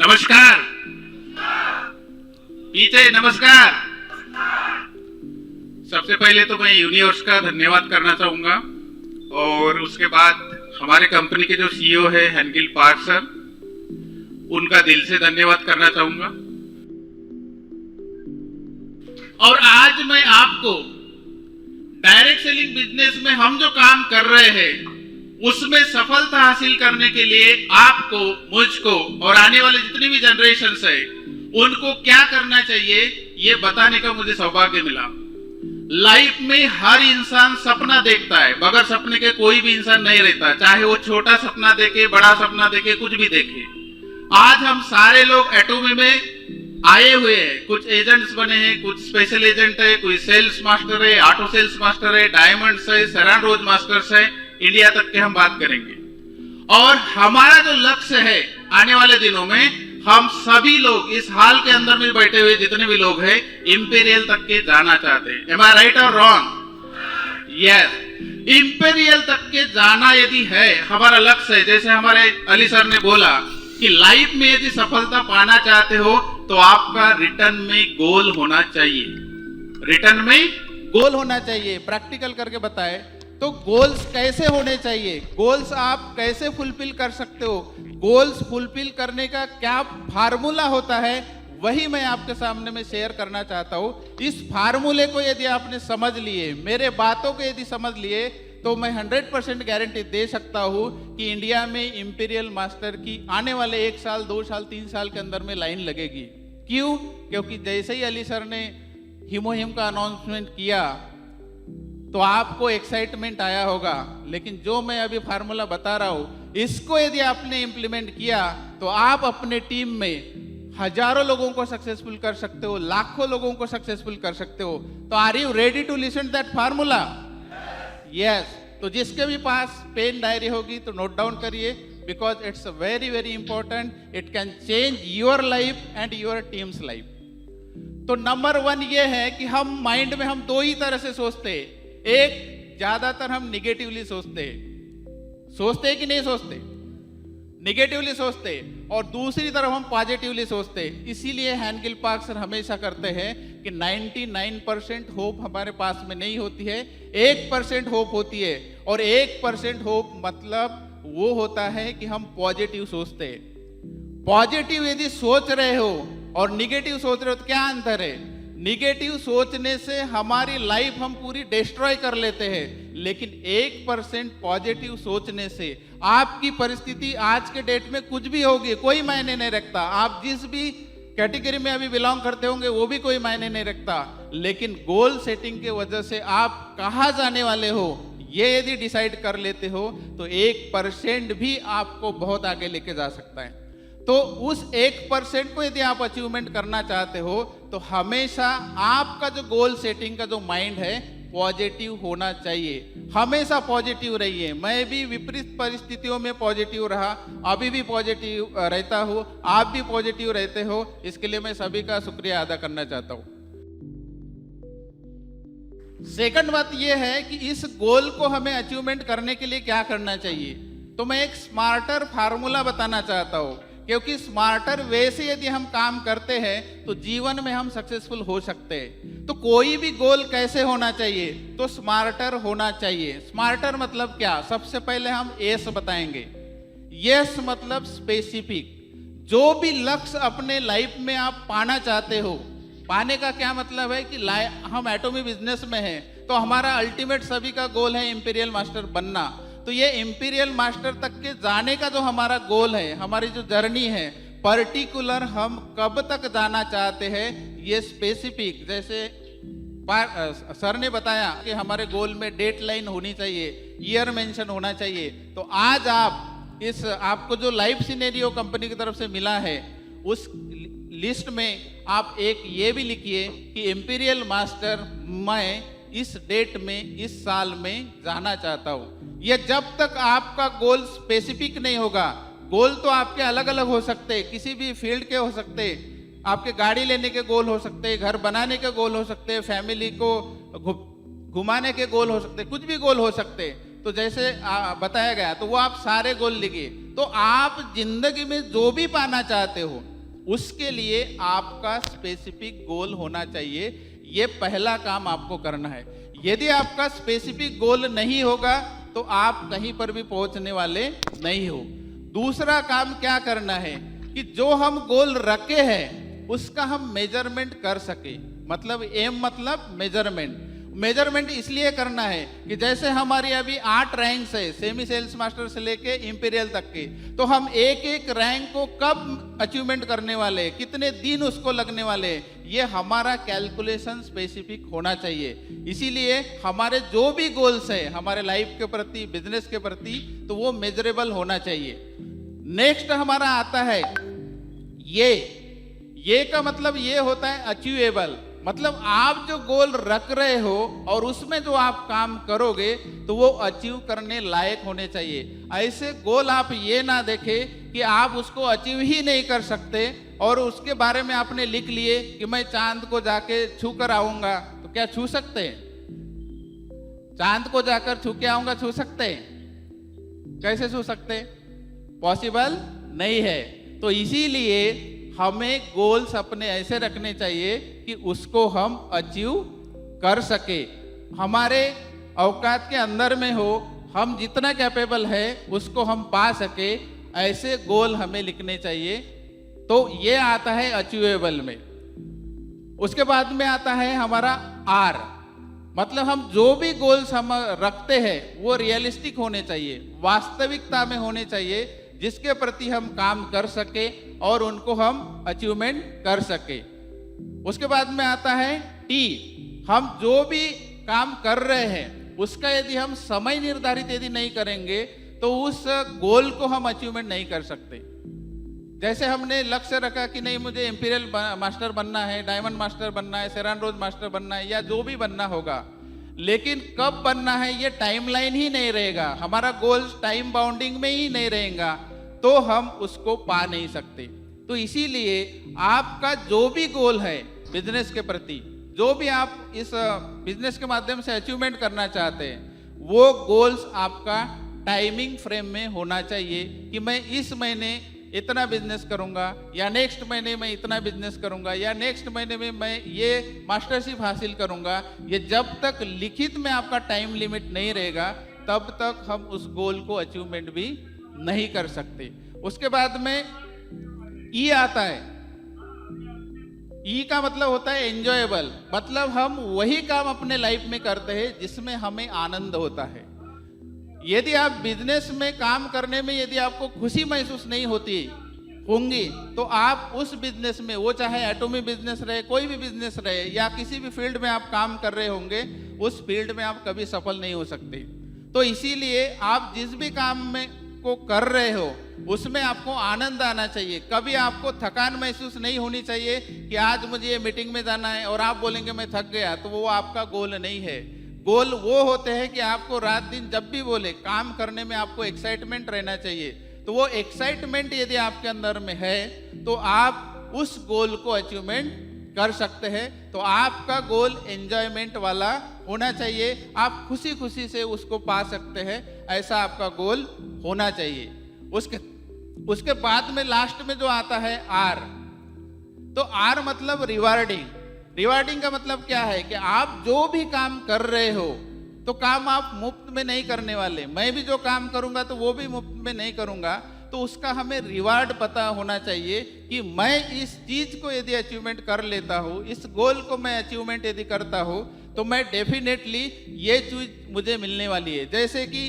नमस्कार। पीछे नमस्कार। सबसे पहले तो मैं यूनिवर्स का धन्यवाद करना चाहूंगा और उसके बाद हमारे कंपनी के जो सीईओ है हेनगिल पार्क सर, उनका दिल से धन्यवाद करना चाहूंगा। और आज मैं आपको डायरेक्ट सेलिंग बिजनेस में हम जो काम कर रहे हैं उसमें सफलता हासिल करने के लिए आपको, मुझको और आने वाले जितनी भी जनरेशंस है उनको क्या करना चाहिए ये बताने का मुझे सौभाग्य मिला। लाइफ में हर इंसान सपना देखता है, बगैर सपने के कोई भी इंसान नहीं रहता, चाहे वो छोटा सपना देखे, बड़ा सपना देखे, कुछ भी देखे। आज हम सारे लोग एटोमी में आए हुए हैं, कुछ एजेंट्स बने हैं, कुछ स्पेशल एजेंट है, कोई सेल्स मास्टर है, ऑटो सेल्स मास्टर है, डायमंड्स है, सरान रोज मास्टर्स है, इंडिया तक के हम बात करेंगे। और हमारा जो लक्ष्य है आने वाले दिनों में हम सभी लोग इस हाल के अंदर में बैठे हुए जितने भी लोग हैं इंपीरियल तक के जाना चाहते हैं। एम आई राइट और रॉन्ग? यस, इंपीरियल तक के जाना यदि है हमारा लक्ष्य है, जैसे हमारे अली सर ने बोला कि लाइफ में यदि सफलता पाना चाहते हो तो आपका रिटर्न में गोल होना चाहिए। रिटर्न में गोल होना चाहिए। प्रैक्टिकल करके बताए तो गोल्स कैसे होने चाहिए, गोल्स आप कैसे फुलफिल कर सकते हो, गोल्स फुलफिल करने का क्या फार्मूला होता है, वही मैं आपके सामने में शेयर करना चाहता हूँ। इस फार्मूले को यदि आपने समझ लिए, मेरे बातों को यदि समझ लिए, तो मैं 100% गारंटी दे सकता हूँ कि इंडिया में इंपीरियल मास्टर की आने वाले 1 साल, 2 साल, 3 साल के अंदर में लाइन लगेगी। क्यों? क्योंकि जैसे ही अली सर ने हिमोहिम का अनाउंसमेंट किया तो आपको एक्साइटमेंट आया होगा, लेकिन जो मैं अभी फार्मूला बता रहा हूं इसको यदि आपने इंप्लीमेंट किया तो आप अपने टीम में हजारों लोगों को सक्सेसफुल कर सकते हो, लाखों लोगों को सक्सेसफुल कर सकते हो। तो are you ready to listen that formula? Yes. तो जिसके भी पास पेन डायरी होगी तो नोट डाउन करिए, because it's very very important. It can change your life and your team's life. तो नंबर 1 ये है कि हम माइंड में हम 2 ही तरह से सोचते हैं। एक, ज्यादातर हम निगेटिवली सोचते हैं कि नहीं सोचते? निगेटिवली सोचते। और दूसरी तरफ हम पॉजिटिवली सोचते। इसीलिए हेनगिल पार्क सर हमेशा करते हैं कि 99% होप हमारे पास में नहीं होती है, 1% होप होती है। और 1% होप मतलब वो होता है कि हम पॉजिटिव सोचते हैं। पॉजिटिव यदि सोच रहे हो और निगेटिव सोच रहे हो तो क्या अंतर है? निगेटिव सोचने से हमारी लाइफ हम पूरी डिस्ट्रॉय कर लेते हैं, लेकिन 1% पॉजिटिव सोचने से आपकी परिस्थिति आज के डेट में कुछ भी होगी, कोई मायने नहीं रखता। आप जिस भी कैटेगरी में अभी बिलोंग करते होंगे वो भी कोई मायने नहीं रखता, लेकिन गोल सेटिंग के वजह से आप कहाँ जाने वाले हो ये यदि डिसाइड कर लेते हो तो 1% भी आपको बहुत आगे लेके जा सकता है। तो उस 1% को यदि आप अचीवमेंट करना चाहते हो तो हमेशा आपका जो गोल सेटिंग का जो माइंड है पॉजिटिव होना चाहिए। हमेशा पॉजिटिव रहिए। मैं भी विपरीत परिस्थितियों में पॉजिटिव रहा, अभी भी पॉजिटिव रहता हूँ, आप भी पॉजिटिव रहते हो, इसके लिए मैं सभी का शुक्रिया अदा करना चाहता हूँ। सेकंड बात यह है कि इस गोल को हमें अचीवमेंट करने के लिए क्या करना चाहिए। तो मैं एक स्मार्टर फार्मूला बताना चाहता हूँ, क्योंकि स्मार्टर वे से यदि हम काम करते हैं तो जीवन में हम सक्सेसफुल हो सकते हैं। तो कोई भी गोल कैसे होना चाहिए? तो स्मार्टर होना चाहिए। स्मार्टर मतलब क्या? सबसे पहले हम एस बताएंगे। यस मतलब स्पेसिफिक। जो भी लक्ष्य अपने लाइफ में आप पाना चाहते हो, पाने का क्या मतलब है कि हम एटोमी बिजनेस में हैं तो हमारा अल्टीमेट सभी का गोल है इंपीरियल मास्टर बनना। तो ये इंपीरियल मास्टर तक के जाने का जो हमारा गोल है, हमारी जो जर्नी है, पर्टिकुलर हम कब तक जाना चाहते हैं ये स्पेसिफिक, जैसे सर ने बताया कि हमारे गोल में डेट लाइन होनी चाहिए, ईयर मेंशन होना चाहिए। तो आज आप आपको जो लाइफ सिनेरियो कंपनी की तरफ से मिला है उस लिस्ट में आप एक ये भी लिखिए कि इंपीरियल मास्टर मैं इस डेट में, इस साल में जाना चाहता हूं। ये जब तक आपका गोल स्पेसिफिक नहीं होगा, गोल तो आपके अलग अलग हो सकते हैं, किसी भी फील्ड के हो सकते हैं, आपके गाड़ी लेने के गोल हो सकते हैं, घर बनाने के गोल हो सकते हैं, फैमिली को घुमाने के गोल हो सकते हैं, कुछ भी गोल हो सकते हैं। तो जैसे बताया गया तो वो आप सारे गोल लिखिए। तो आप जिंदगी में जो भी पाना चाहते हो उसके लिए आपका स्पेसिफिक गोल होना चाहिए। ये पहला काम आपको करना है। यदि आपका स्पेसिफिक गोल नहीं होगा तो आप कहीं पर भी पहुंचने वाले नहीं हो। दूसरा काम क्या करना है कि जो हम गोल रखे हैं उसका हम मेजरमेंट कर सके। मतलब एम मतलब मेजरमेंट इसलिए करना है कि जैसे हमारी अभी 8 रैंक्स है सेमी सेल्स मास्टर से लेके इंपीरियल तक के, तो हम एक एक रैंक को कब अचीवमेंट करने वाले हैं, कितने दिन उसको लगने वाले हैं, ये हमारा कैलकुलेशन स्पेसिफिक होना चाहिए। इसीलिए हमारे जो भी गोल्स है हमारे लाइफ के प्रति, बिजनेस के प्रति, तो वो मेजरेबल होना चाहिए। नेक्स्ट हमारा आता है ये का मतलब ये होता है अचीवेबल। मतलब आप जो गोल रख रहे हो और उसमें जो आप काम करोगे तो वो अचीव करने लायक होने चाहिए। ऐसे गोल आप ये ना देखें कि आप उसको अचीव ही नहीं कर सकते और उसके बारे में आपने लिख लिए कि मैं चांद को जाके छू कर आऊंगा। तो क्या छू सकते हैं? चांद को जाकर छू के आऊंगा, छू सकते हैं? कैसे छू सकते? पॉसिबल नहीं है। तो इसीलिए हमें गोल्स अपने ऐसे रखने चाहिए कि उसको हम अचीव कर सके, हमारे औकात के अंदर में हो, हम जितना कैपेबल है उसको हम पा सके, ऐसे गोल हमें लिखने चाहिए। तो ये आता है अचीवेबल में। उसके बाद में आता है हमारा आर, मतलब हम जो भी गोल्स हम रखते हैं वो रियलिस्टिक होने चाहिए, वास्तविकता में होने चाहिए, जिसके प्रति हम काम कर सके और उनको हम अचीवमेंट कर सके। उसके बाद में आता है टी, हम जो भी काम कर रहे हैं उसका यदि हम समय निर्धारित यदि नहीं करेंगे तो उस गोल को हम अचीवमेंट नहीं कर सकते। जैसे हमने लक्ष्य रखा कि नहीं मुझे इंपीरियल मास्टर बनना है, डायमंड मास्टर बनना है, सेरान रोज मास्टर बनना है, या जो भी बनना होगा, लेकिन कब बनना है ये टाइमलाइन ही नहीं रहेगा, हमारा गोल टाइम बाउंडिंग में ही नहीं रहेगा, तो हम उसको पा नहीं सकते। तो इसीलिए आपका जो भी गोल है बिजनेस के प्रति, जो भी आप इस बिजनेस के माध्यम से अचीवमेंट करना चाहते हैं, वो गोल्स आपका टाइमिंग फ्रेम में होना चाहिए कि मैं इस महीने इतना बिजनेस करूंगा, या नेक्स्ट महीने में इतना बिजनेस करूंगा, या नेक्स्ट महीने में मैं ये मास्टरशिप हासिल करूंगा। ये जब तक लिखित में आपका टाइम लिमिट नहीं रहेगा तब तक हम उस गोल को अचीवमेंट भी नहीं कर सकते। उसके बाद में ई आता है। ई का मतलब होता है एंजॉयबल, मतलब हम वही काम अपने लाइफ में करते हैं जिसमें हमें आनंद होता है। यदि आप बिजनेस में काम करने में यदि आपको खुशी महसूस नहीं होंगी तो आप उस बिजनेस में, वो चाहे एटॉमी बिजनेस रहे, कोई भी बिजनेस रहे, या किसी भी फील्ड में आप काम कर रहे होंगे, उस फील्ड में आप कभी सफल नहीं हो सकते। तो इसीलिए आप जिस भी काम में को कर रहे हो उसमें आपको आनंद आना चाहिए। कभी आपको थकान महसूस नहीं होनी चाहिए कि आज मुझे ये मीटिंग में जाना है और आप बोलेंगे मैं थक गया, तो वो आपका गोल नहीं है। गोल वो होते हैं कि आपको रात दिन जब भी बोले काम करने में आपको एक्साइटमेंट रहना चाहिए। तो वो एक्साइटमेंट यदि आपके अंदर में है तो आप उस गोल को अचीवमेंट कर सकते हैं। तो आपका गोल एंजॉयमेंट वाला होना चाहिए, आप खुशी खुशी से उसको पा सकते हैं, ऐसा आपका गोल होना चाहिए। उसके बाद में लास्ट में जो आता है आर, तो आर मतलब रिवार्डिंग। रिवार्डिंग का मतलब क्या है कि आप जो भी काम कर रहे हो तो काम आप मुफ्त में नहीं करने वाले। मैं भी जो काम करूंगा तो वो भी मुफ्त में नहीं करूंगा, तो उसका हमें रिवार्ड पता होना चाहिए कि मैं इस चीज को यदि अचीवमेंट कर लेता हूँ, इस गोल को मैं अचीवमेंट यदि करता हूँ तो मैं डेफिनेटली ये चीज मुझे मिलने वाली है। जैसे कि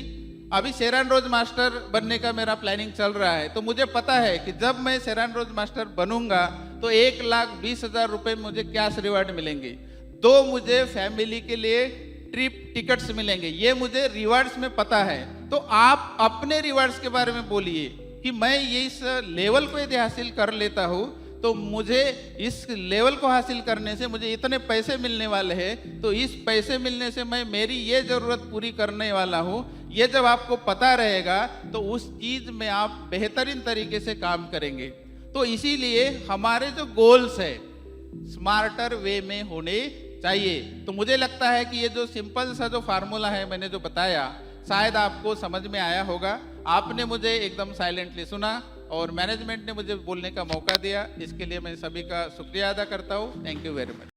अभी सेरान रोज मास्टर बनने का मेरा प्लानिंग चल रहा है, तो मुझे पता है कि जब मैं सेरान रोज मास्टर बनूंगा तो 1,20,000 रुपए मुझे कैश रिवार्ड मिलेंगे, 2 मुझे फैमिली के लिए ट्रिप टिकट्स मिलेंगे, ये मुझे रिवार्ड्स में पता है। तो आप अपने रिवार्ड्स के बारे में बोलिए कि मैं ये इस लेवल को यदि हासिल कर लेता हूँ तो मुझे इस लेवल को हासिल करने से मुझे इतने पैसे मिलने वाले हैं, तो इस पैसे मिलने से मैं मेरी ये ज़रूरत पूरी करने वाला हूँ। ये जब आपको पता रहेगा तो उस चीज़ में आप बेहतरीन तरीके से काम करेंगे। तो इसीलिए हमारे जो गोल्स है स्मार्टर वे में होने चाहिए। तो मुझे लगता है कि ये जो सिंपल सा जो फार्मूला है मैंने जो बताया शायद आपको समझ में आया होगा। आपने मुझे एकदम साइलेंटली सुना और मैनेजमेंट ने मुझे बोलने का मौका दिया, इसके लिए मैं सभी का शुक्रिया अदा करता हूँ। Thank you very much.